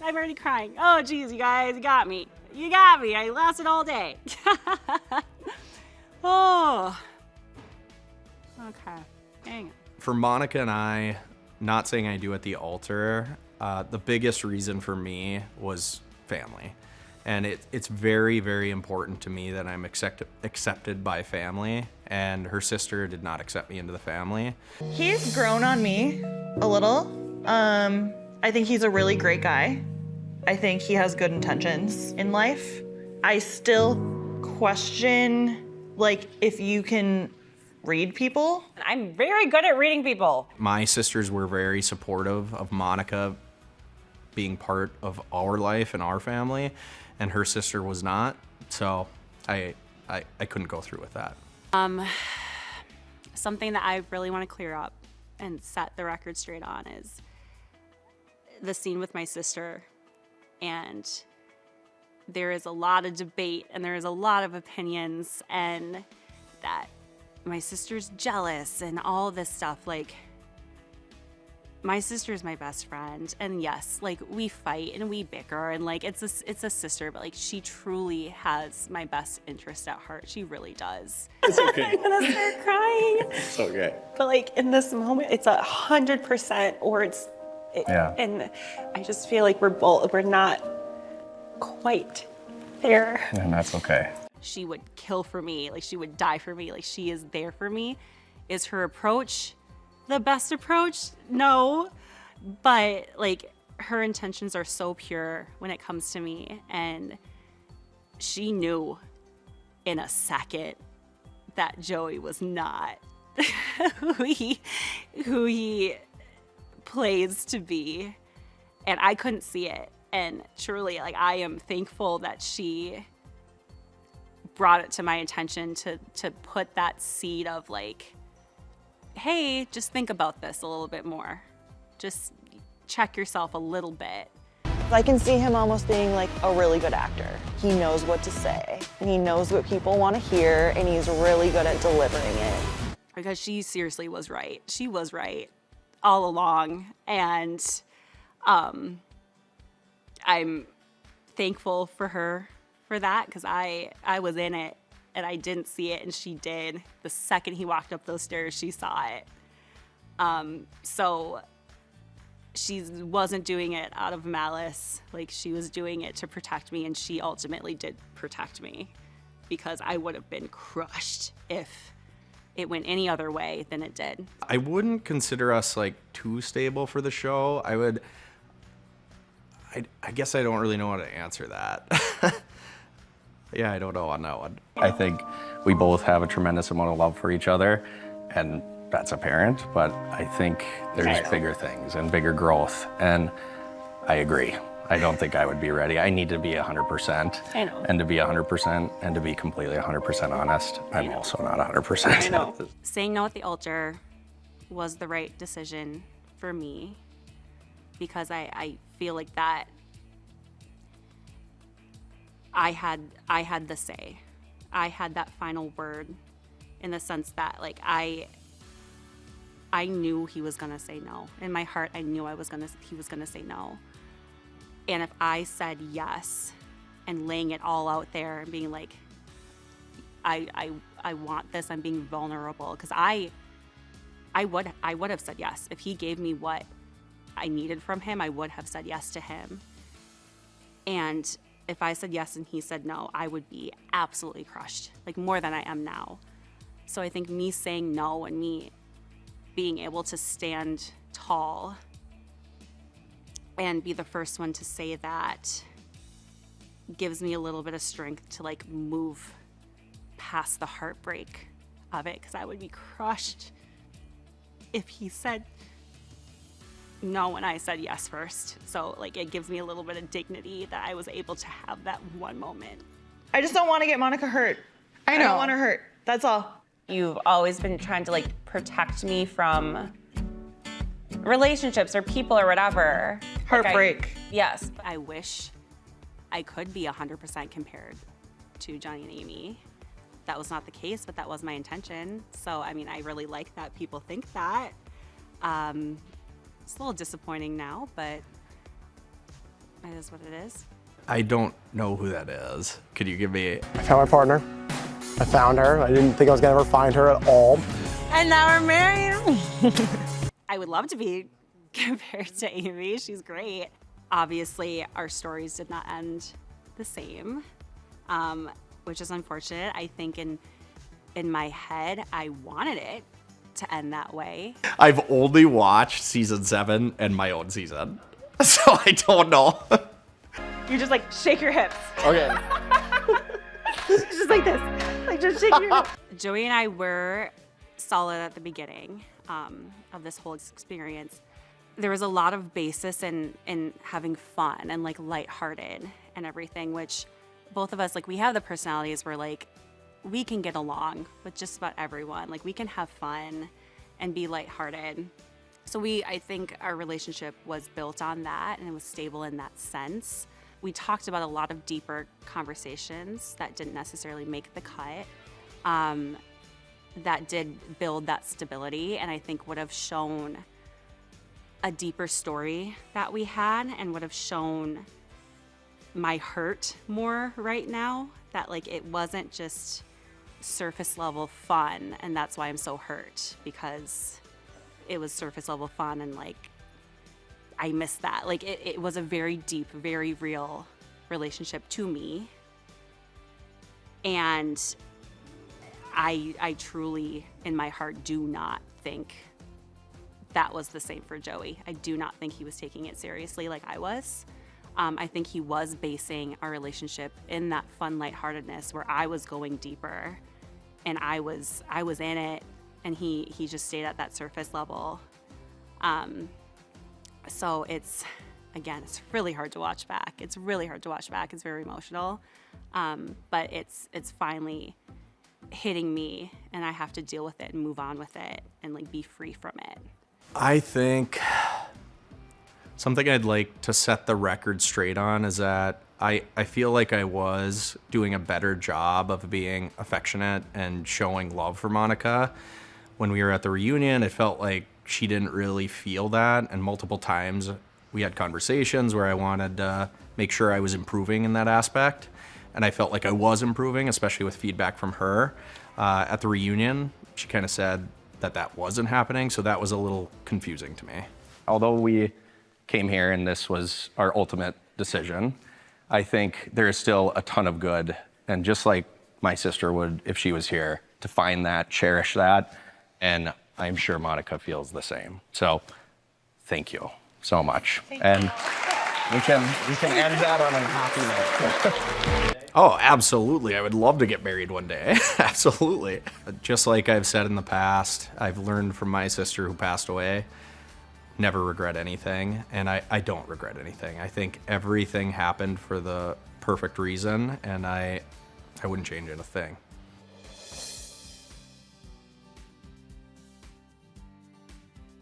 I'm already crying. Oh, geez, you guys, you got me. You got me. I lasted all day. Oh. Okay. Dang it. For Monica and I, not saying I do at the altar, the biggest reason for me was family. And it's very, very important to me that I'm accepted by family, and her sister did not accept me into the family. He's grown on me a little. I think he's a really great guy. I think he has good intentions in life. I still question, like, if you can read people. I'm very good at reading people. My sisters were very supportive of Monica being part of our life and our family, and her sister was not. So I couldn't go through with that. Something that I really want to clear up and set the record straight on is the scene with my sister. And there is a lot of debate and there is a lot of opinions, and that my sister's jealous and all this stuff. Like, my sister's my best friend, and yes, like, we fight and we bicker, and like, it's a sister, but like, she truly has my best interest at heart. She really does. It's okay. I'm gonna start crying. It's okay. But like, in this moment, it's 100%, or Yeah. and I just feel like we're not quite there. And that's okay. She would kill for me, like, she would die for me, like, she is there for me. Is her approach the best approach? No, but like, her intentions are so pure when it comes to me, and she knew in a second that Joey was not who he plays to be, and I couldn't see it. And truly, like, I am thankful that she brought it to my attention to put that seed of like, hey, just think about this a little bit more. Just check yourself a little bit. I can see him almost being like a really good actor. He knows what to say, and he knows what people want to hear, and he's really good at delivering it. Because she seriously was right. She was right all along. And I'm thankful for her for that, because I was in it and I didn't see it, and she did. The second he walked up those stairs, she saw it. So she wasn't doing it out of malice. Like, she was doing it to protect me, and she ultimately did protect me, because I would have been crushed if it went any other way than it did. I wouldn't consider us like too stable for the show. I guess I don't really know how to answer that. Yeah, I don't know on that one. I think we both have a tremendous amount of love for each other, and that's apparent, but I think there's bigger things and bigger growth, and I agree. I don't think I would be ready. I need to be 100%. I know. And to be 100%, and to be completely 100% honest, I'm also not 100%. I know. Saying no at the altar was the right decision for me, because I feel like that I had the say. I had that final word, in the sense that, like, I knew he was gonna say no. In my heart, I knew he was gonna say no. And if I said yes, and laying it all out there and being like, I want this, I'm being vulnerable, because I would have said yes. If he gave me what I needed from him, I would have said yes to him. And if I said yes and he said no, I would be absolutely crushed, like, more than I am now. So I think me saying no, and me being able to stand tall and be the first one to say that gives me a little bit of strength to, like, move past the heartbreak of it, because I would be crushed if he said no and I said yes first. So, like, it gives me a little bit of dignity that I was able to have that one moment. I just don't want to get Monica hurt. I don't want her hurt. That's all. You've always been trying to, like, protect me from relationships or people or whatever. Heartbreak. Yes. I wish I could be 100% compared to Johnny and Amy. That was not the case, but that was my intention. So, I mean, I really like that people think that. It's a little disappointing now, but is what it is. I don't know who that is. Could you give me? I found my partner. I found her. I didn't think I was gonna ever find her at all. And now we're married. I would love to be compared to Amy. She's great. Obviously, our stories did not end the same, which is unfortunate. I think in my head, I wanted it to end that way. I've only watched season 7 and my own season, so I don't know. You just like shake your hips. Okay. Just like this. Like just shake your hips. Joey and I were solid at the beginning of this whole experience. There was a lot of basis in having fun and like lighthearted and everything, which both of us, like, we have the personalities where like we can get along with just about everyone. Like, we can have fun and be lighthearted. So I think our relationship was built on that, and it was stable in that sense. We talked about a lot of deeper conversations that didn't necessarily make the cut, that did build that stability, and I think would have shown a deeper story that we had, and would have shown my hurt more right now, that like it wasn't just surface level fun, and that's why I'm so hurt, because it was surface level fun, and like I missed that. Like it was a very deep, very real relationship to me, and I truly in my heart do not think that was the same for Joey. I do not think he was taking it seriously like I was. I think he was basing our relationship in that fun lightheartedness where I was going deeper, and I was in it, and he just stayed at that surface level. So it's really hard to watch back. It's really hard to watch back. It's very emotional, but it's finally hitting me, and I have to deal with it and move on with it and like be free from it. I think something I'd like to set the record straight on is that I feel like I was doing a better job of being affectionate and showing love for Monica. When we were at the reunion, it felt like she didn't really feel that, and multiple times we had conversations where I wanted to make sure I was improving in that aspect, and I felt like I was improving, especially with feedback from her. At the reunion, she kind of said that wasn't happening, so that was a little confusing to me. Although we came here and this was our ultimate decision, I think there is still a ton of good, and just like my sister would if she was here, to find that, cherish that, and I'm sure Monica feels the same. So thank you so much. And we can end that on a happy note. Oh, absolutely. I would love to get married one day. Absolutely. Just like I've said in the past, I've learned from my sister who passed away, never regret anything, and I don't regret anything. I think everything happened for the perfect reason, and I wouldn't change it a thing.